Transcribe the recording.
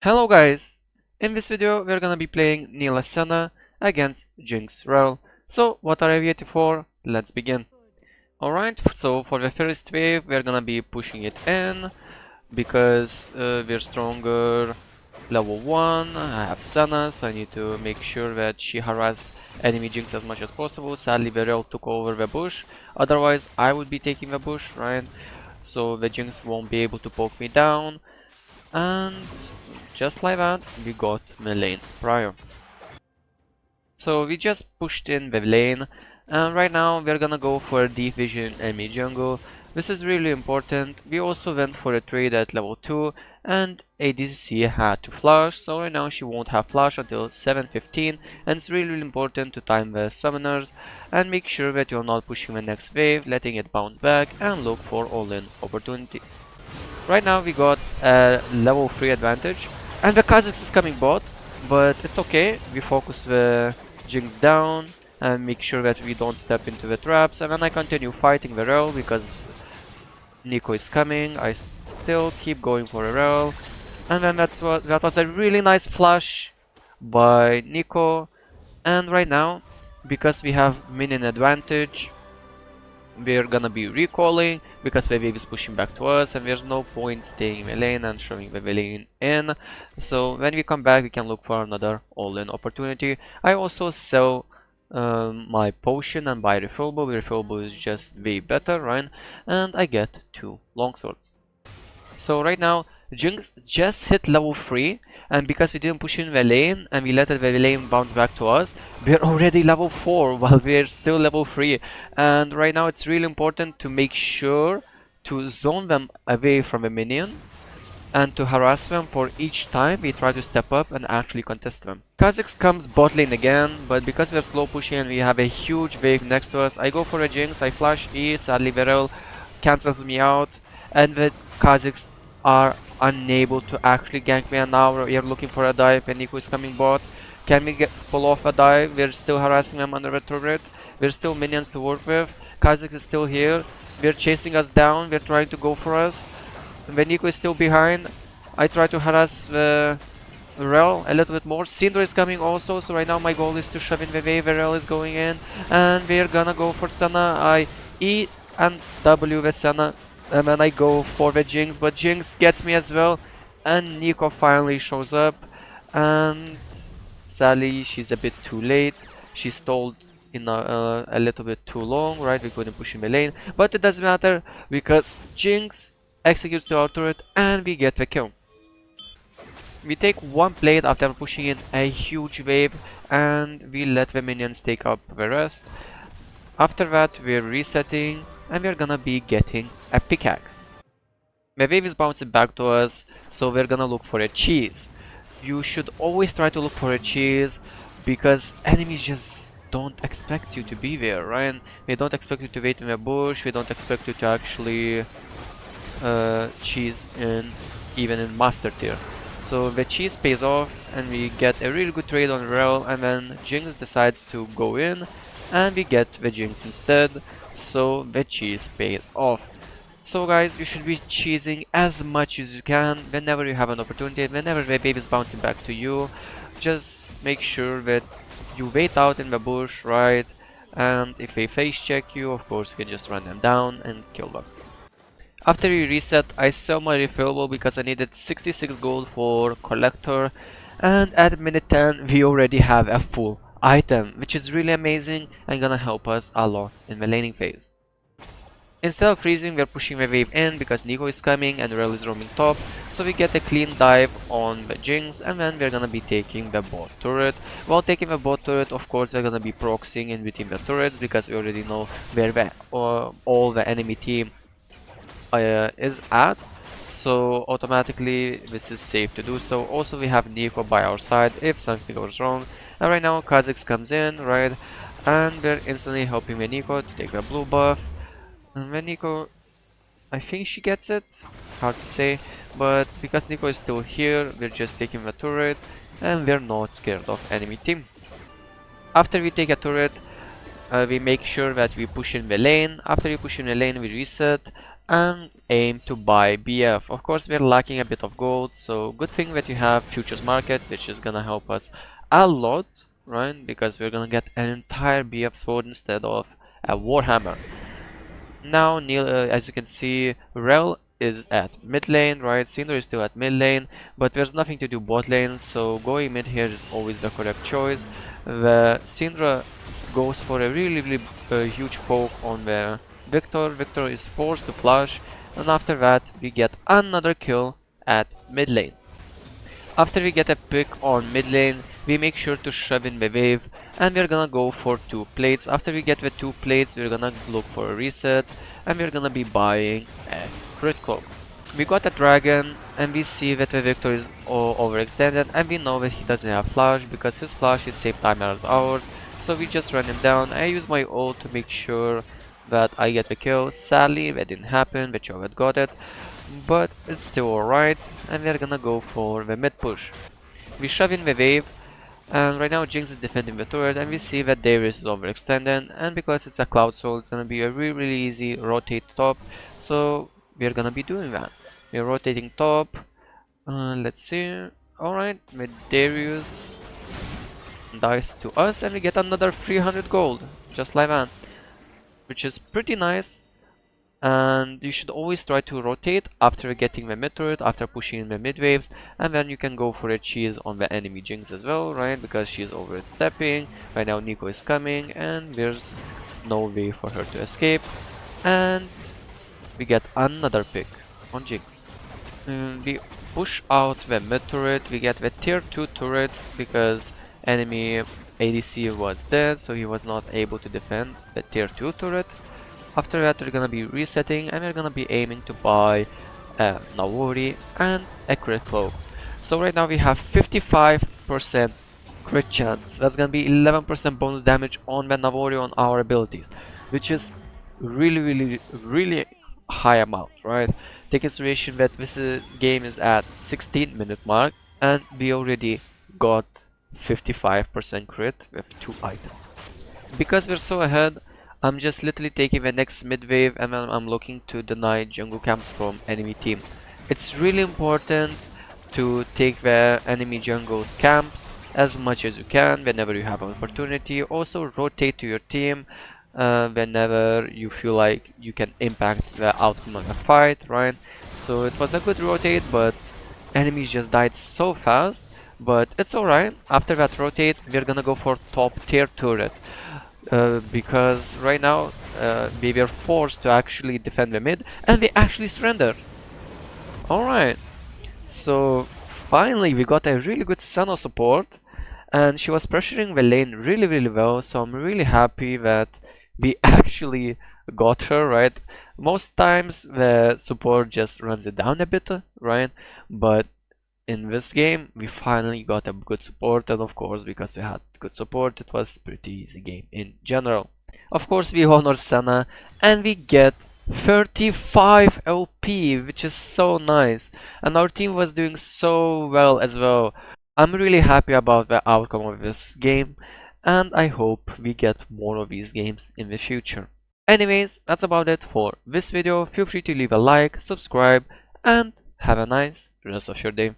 Hello guys! In this video we're gonna be playing Nilah Senna against Jinx Rel. So what are we waiting for? Let's begin. Alright, so for the first wave we're gonna be pushing it in because we're stronger level 1. I have Senna, so I need to make sure that she harasses enemy Jinx as much as possible. Sadly the Rel took over the bush, otherwise I would be taking the bush, right? So the Jinx won't be able to poke me down. And just like that, we got the lane prior. So we just pushed in the lane, and right now we're gonna go for deep vision enemy jungle. This is really important. We also went for a trade at level 2, and ADC had to flash, so right now she won't have flash until 7:15, and it's really important to time the summoners and make sure that you're not pushing the next wave, letting it bounce back, and look for all-in opportunities. Right now we got a level 3 advantage, and the Kha'Zix is coming bot, but it's okay. We focus the Jinx down and make sure that we don't step into the traps, and then I continue fighting the Rel because Nico is coming. I still keep going for a Rel, and then that was a really nice flash by Nico. And right now, because we have minion advantage, we're gonna be recalling because the wave is pushing back to us, and there's no point staying in the lane and showing the lane in. So when we come back we can look for another all-in opportunity. I also sell my potion and buy refillable. Refillable is just way better, right? And I get 2 longswords. So right now Jinx just hit level 3, and because we didn't push in the lane and we let the lane bounce back to us, we're already level 4 while we're still level 3. And right now it's really important to make sure to zone them away from the minions and to harass them for each time we try to step up and actually contest them. Kha'Zix comes bot lane again, but because we're slow pushing and we have a huge wave next to us, I go for a Jinx, I flash E, sadly Verel cancels me out, and the Kha'Zix are unable to actually gank me, and now we are looking for a dive and Nico is coming bot. Can we pull off a dive? We're still harassing them under the turret. There's still minions to work with. Kha'Zix is still here. They're chasing us down. They're trying to go for us. When Nico is still behind, I try to harass the Rel a little bit more. Syndra is coming also, so right now my goal is to shove in the wave. Rel is going in, and we're gonna go for Senna. I E and W with Senna, and then I go for the Jinx, but Jinx gets me as well, and Nico finally shows up, and sadly she's a bit too late. She stalled in a little bit too long, right? We couldn't push in the lane, but it doesn't matter because Jinx executes the our turret and we get the kill. We take 1 plate after pushing in a huge wave, and we let the minions take up the rest. After that we're resetting and we're gonna be getting a pickaxe. The wave is bouncing back to us, so we're gonna look for a cheese. You should always try to look for a cheese because enemies just don't expect you to be there, right? They don't expect you to wait in the bush, they don't expect you to actually cheese in even in master tier. So the cheese pays off and we get a really good trade on Rel, and then Jinx decides to go in and we get the Jinx instead, so the cheese paid off. So guys, you should be cheesing as much as you can whenever you have an opportunity, whenever the wave is bouncing back to you. Just make sure that you wait out in the bush, right? And if they face check you, of course you can just run them down and kill them. After we reset, I sell my refillable because I needed 66 gold for collector, and at minute 10 we already have a full item, which is really amazing and gonna help us a lot in the laning phase. Instead of freezing, we're pushing the wave in because Nico is coming and Rel is roaming top, so we get a clean dive on the Jinx, and then we're gonna be taking the bot turret. While taking the bot turret, of course we're gonna be proxying in between the turrets because we already know where all the enemy team is at, so automatically this is safe to do so. Also we have Nico by our side if something goes wrong, and right now Kha'Zix comes in, right, and we're instantly helping the Nico to take the blue buff. And when Nico, I think she gets it, hard to say, but because Nico is still here, we're just taking the turret and we're not scared of enemy team. After we take a turret, we make sure that we push in the lane. After we push in the lane, we reset and aim to buy BF. Of course, we're lacking a bit of gold, so good thing that you have futures market, which is gonna help us a lot, right? Because we're gonna get an entire BF sword instead of a warhammer. Now, as you can see, Rel is at mid lane, right? Syndra is still at mid lane, but there's nothing to do bot lane, so going mid here is always the correct choice. The Syndra goes for a really huge poke on the Victor. Victor is forced to flash, and after that we get another kill at mid lane. After we get a pick on mid lane, we make sure to shove in the wave, and we're gonna go for 2 plates. After we get the 2 plates, we're gonna look for a reset, and we're gonna be buying a crit cloak. We got a dragon, and we see that the Victor is overextended, and we know that he doesn't have flash because his flash is same time as ours. So we just run him down. I use my ult to make sure that I get the kill. Sadly, that didn't happen. The Chovet got it, but it's still alright, and we're gonna go for the mid push. We shove in the wave, and right now Jinx is defending the turret, and we see that Darius is overextended, and because it's a cloud soul, it's gonna be a really easy rotate top, so we're gonna be doing that. We're rotating top, let's see, alright, with Darius dies to us, and we get another 300 gold, just like that, which is pretty nice. And you should always try to rotate after getting the mid turret, after pushing in the mid waves, and then you can go for a cheese on the enemy Jinx as well, right? Because she's overstepping. Right now Nico is coming, and there's no way for her to escape. And we get another pick on Jinx. We push out the mid turret, we get the tier 2 turret because enemy ADC was dead, so he was not able to defend the tier 2 turret. After that, we're gonna be resetting, and we're gonna be aiming to buy a Navori and a crit cloak. So right now we have 55% crit chance. That's gonna be 11% bonus damage on the Navori on our abilities, which is really high amount, right? Take consideration that this game is at 16-minute mark, and we already got 55% crit with 2 items. Because we're so ahead, I'm just literally taking the next mid wave, and then I'm looking to deny jungle camps from enemy team. It's really important to take the enemy jungle's camps as much as you can whenever you have an opportunity. Also rotate to your team whenever you feel like you can impact the outcome of the fight, right? So it was a good rotate, but enemies just died so fast, but it's alright. After that rotate, we're gonna go for top tier turret. Because right now we were forced to actually defend the mid, and we actually surrendered. Alright, so finally we got a really good Senna support, and she was pressuring the lane really well, so I'm really happy that we actually got her, right? Most times the support just runs it down a bit, right? But in this game, we finally got a good support, and of course, because we had good support, it was a pretty easy game in general. Of course, we honor Senna, and we get 35 LP, which is so nice. And our team was doing so well as well. I'm really happy about the outcome of this game, and I hope we get more of these games in the future. Anyways, that's about it for this video. Feel free to leave a like, subscribe, and have a nice rest of your day.